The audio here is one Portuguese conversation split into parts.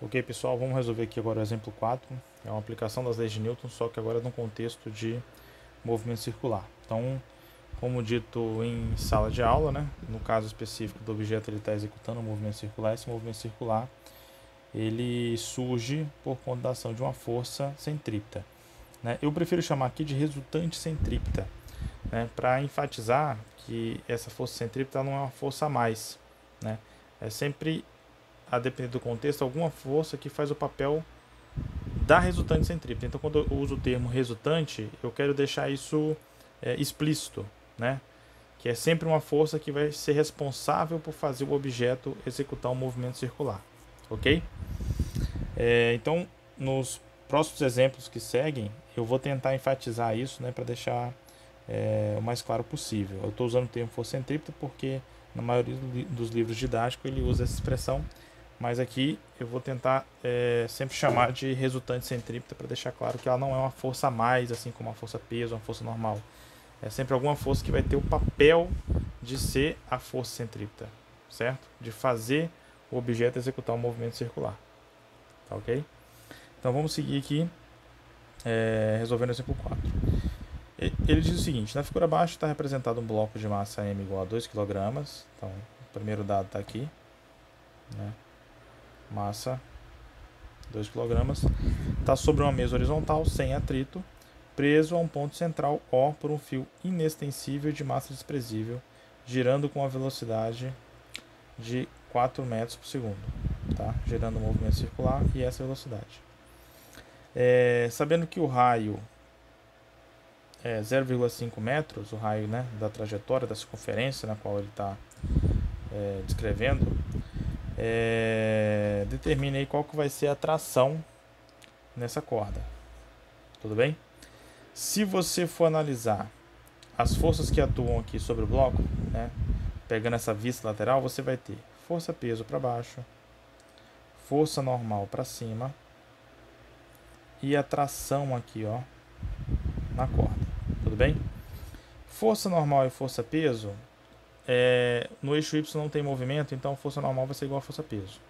Ok, pessoal, vamos resolver aqui agora o exemplo 4. É uma aplicação das leis de Newton, só que agora no contexto de movimento circular. Então, como dito em sala de aula, né, no caso específico do objeto, ele está executando um movimento circular. Esse movimento circular ele surge por conta da ação de uma força centrípeta, né? Eu prefiro chamar aqui de resultante centrípeta, né, para enfatizar que essa força centrípeta não é uma força a mais, né? É sempre, a depender do contexto, alguma força que faz o papel da resultante centrípeta. Então, quando eu uso o termo resultante, eu quero deixar isso explícito, né? Que é sempre uma força que vai ser responsável por fazer o objeto executar um movimento circular, ok? Então, nos próximos exemplos que seguem, eu vou tentar enfatizar isso, né, para deixar o mais claro possível. Eu estou usando o termo força centrípeta porque na maioria dos livros didáticos ele usa essa expressão, mas aqui eu vou tentar sempre chamar de resultante centrípeta para deixar claro que ela não é uma força a mais, assim como uma força peso, uma força normal. É sempre alguma força que vai ter o papel de ser a força centrípeta, certo? De fazer o objeto executar um movimento circular. Tá ok? Então vamos seguir aqui resolvendo o exemplo 4. Ele diz o seguinte: na figura abaixo está representado um bloco de massa m igual a 2 kg. Então, o primeiro dado está aqui, né? Massa 2 kg. Está sobre uma mesa horizontal, sem atrito, preso a um ponto central O por um fio inextensível de massa desprezível, girando com a velocidade de 4 metros por segundo. Tá? Gerando um movimento circular e essa velocidade. Sabendo que o raio é 0,5 metros, o raio, né, da trajetória, da circunferência na qual ele está descrevendo, determine aí qual que vai ser a tração nessa corda. Tudo bem? Se você for analisar as forças que atuam aqui sobre o bloco, né, pegando essa vista lateral, você vai ter força-peso para baixo, força normal para cima e a tração aqui, ó, na corda. Tudo bem? Força normal e força-peso, no eixo Y não tem movimento, então força normal vai ser igual a força-peso.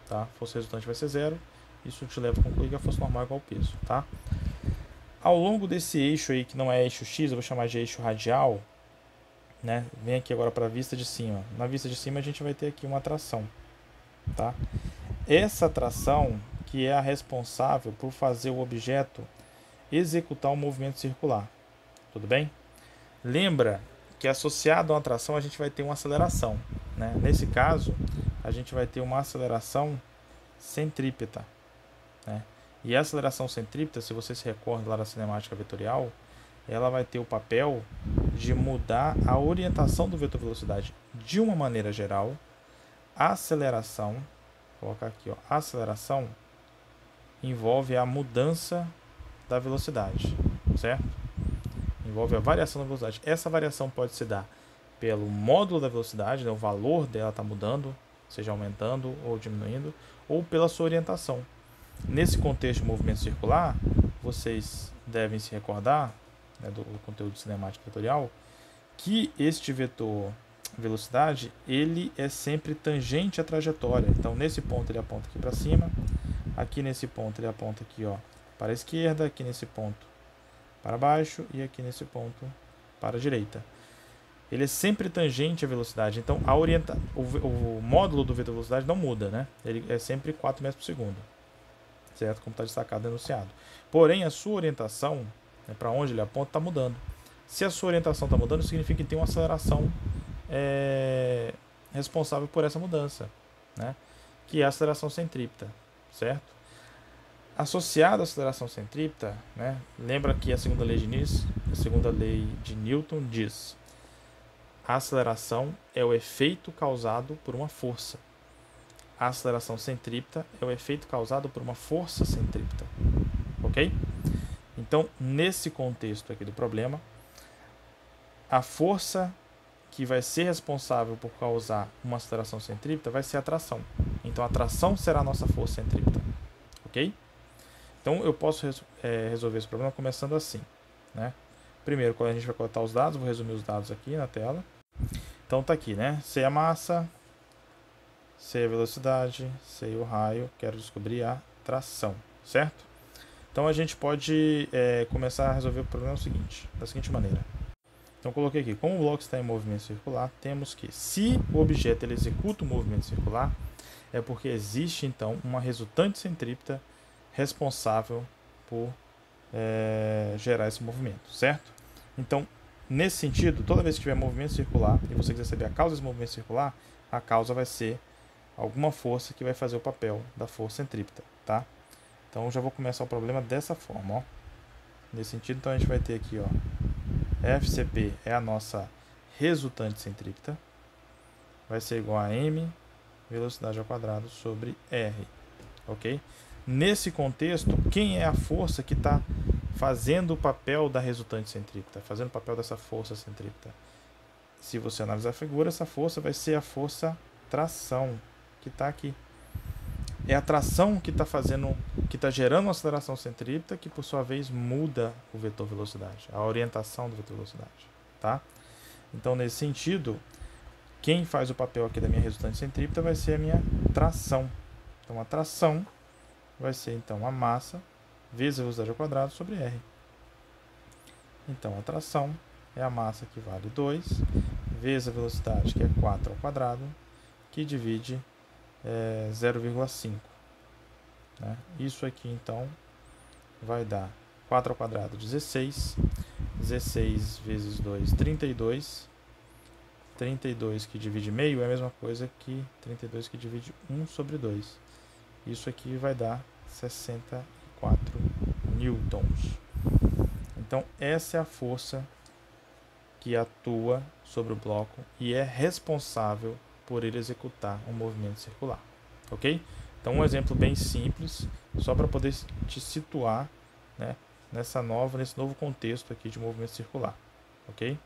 Tá? Força resultante vai ser zero. Isso te leva a concluir que a força normal é igual ao peso. Tá? Ao longo desse eixo aí, que não é eixo X, eu vou chamar de eixo radial, né? Vem aqui agora para a vista de cima. Na vista de cima a gente vai ter aqui uma tração. Tá? Essa tração que é a responsável por fazer o objeto executar um movimento circular. Tudo bem? Lembra que associado a uma tração a gente vai ter uma aceleração, né? Nesse caso, a gente vai ter uma aceleração centrípeta, né? E a aceleração centrípeta, se você se recorda lá da cinemática vetorial, ela vai ter o papel de mudar a orientação do vetor velocidade. De uma maneira geral, a aceleração, vou colocar aqui, ó, a aceleração envolve a mudança da velocidade, certo? Envolve a variação da velocidade. Essa variação pode se dar pelo módulo da velocidade, né, o valor dela está mudando, seja aumentando ou diminuindo, ou pela sua orientação. Nesse contexto de movimento circular, vocês devem se recordar, né, do conteúdo cinemático vetorial, que este vetor velocidade ele é sempre tangente à trajetória. Então, nesse ponto ele aponta aqui para cima, aqui nesse ponto ele aponta aqui, ó, para a esquerda, aqui nesse ponto para baixo e aqui nesse ponto para a direita. Ele é sempre tangente à velocidade, então o módulo do vetor velocidade não muda, né? Ele é sempre 4 metros por segundo, certo? Como está destacado no enunciado. Porém, a sua orientação, né, para onde ele aponta, está mudando. Se a sua orientação está mudando, significa que tem uma aceleração responsável por essa mudança, né? Que é a aceleração centrípeta, certo? Associado à aceleração centrípeta, né, lembra que a segunda lei de Newton diz: a aceleração é o efeito causado por uma força. A aceleração centrípeta é o efeito causado por uma força centrípeta. Ok? Então, nesse contexto aqui do problema, a força que vai ser responsável por causar uma aceleração centrípeta vai ser a tração. Então, a tração será a nossa força centrípeta. Ok? Então, eu posso resolver esse problema começando assim, né? Primeiro, quando a gente vai coletar os dados, vou resumir os dados aqui na tela. Então, tá aqui, né? C é a massa, sei a velocidade, sei o raio, quero descobrir a tração, certo? Então a gente pode começar a resolver o problema seguinte, da seguinte maneira. Então coloquei aqui, como o bloco está em movimento circular, temos que, se o objeto ele executa o movimento circular, é porque existe então uma resultante centrípeta responsável por gerar esse movimento, certo? Então, nesse sentido, toda vez que tiver movimento circular e você quiser saber a causa desse movimento circular, a causa vai ser alguma força que vai fazer o papel da força centrípeta, tá? Então, eu já vou começar o problema dessa forma, ó. Nesse sentido, então a gente vai ter aqui, ó, FCP é a nossa resultante centrípeta, vai ser igual a m velocidade ao quadrado sobre r, ok? Nesse contexto, quem é a força que está fazendo o papel da resultante centrípeta, fazendo o papel dessa força centrípeta? Se você analisar a figura, essa força vai ser a força tração, que está aqui. É a tração que está fazendo, que está gerando uma aceleração centrípeta, que por sua vez muda o vetor velocidade, a orientação do vetor velocidade, tá? Então, nesse sentido, quem faz o papel aqui da minha resultante centrípeta vai ser a minha tração. Então, a tração vai ser então a massa vezes a velocidade ao quadrado sobre r. Então, a tração é a massa que vale 2, vezes a velocidade, que é 4 ao quadrado, que divide 0,5. Né? Isso aqui, então, vai dar 4 ao quadrado, 16. 16 vezes 2, 32. 32 que divide meio é a mesma coisa que 32 que divide 1 sobre 2. Isso aqui vai dar 64 newtons. Então, essa é a força que atua sobre o bloco e é responsável por ele executar um movimento circular, ok? Então, um exemplo bem simples, só para poder te situar, né, nesse novo contexto aqui de movimento circular, ok?